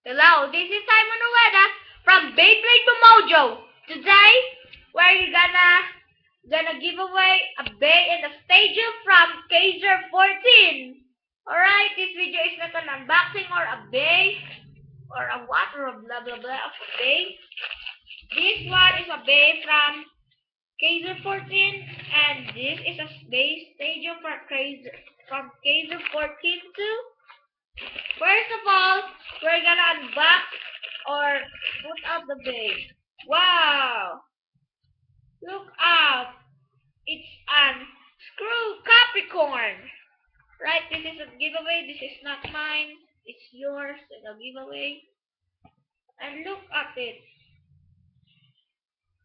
Hello, this is Simon Ueda from Beyblade Mojo. Today, we're gonna give away a bay in the stadium from Kaiser 14. Alright, this video is not an unboxing or a bay or a what or a blah blah blah of a bay. This one is a bay from Kaiser 14, and this is a bay stadium from Kaiser 14 too. First of all, we're gonna unbox or put out the base. Wow! Look out! It's an screw Capricorn! Right, this is a giveaway. This is not mine. It's yours in a giveaway. And look at it.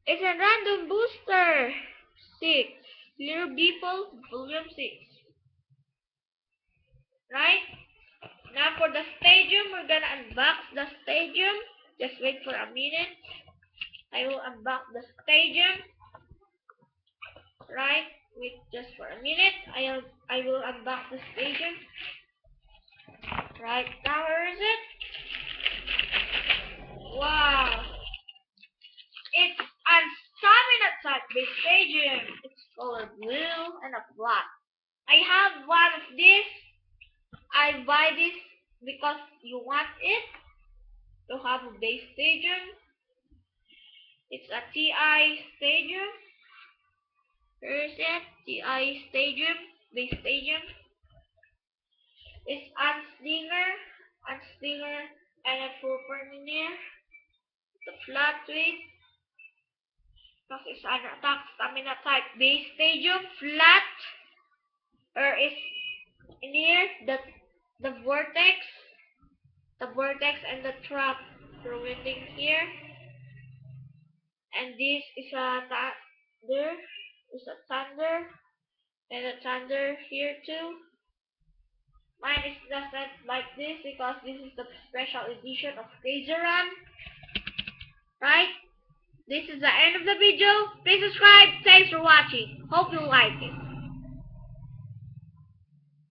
It's a random booster. 6. Zero Beeple, volume 6. Right? Now for the stadium, we're gonna unbox the stadium. Just wait for a minute. I will unbox the stadium. Right? Wait just for a minute. I will unbox the stadium. Right now, where is it? Wow! It's a stamina type base stadium. It's color blue and a black. I have one of this. I buy this because you want it to have a base stadium. It's a TI stadium. Where is it? TI stadium, base stadium. It's Anslinger, and a full Perminier. It's a flat weight. Because it's an attack stamina type base stadium, flat. Or is near the vortex and the trap preventing here. And this is a thunder, and a thunder here too. Mine is just like this because this is the special edition of Kaiseran. Right? This is the end of the video. Please subscribe. Thanks for watching. Hope you like it.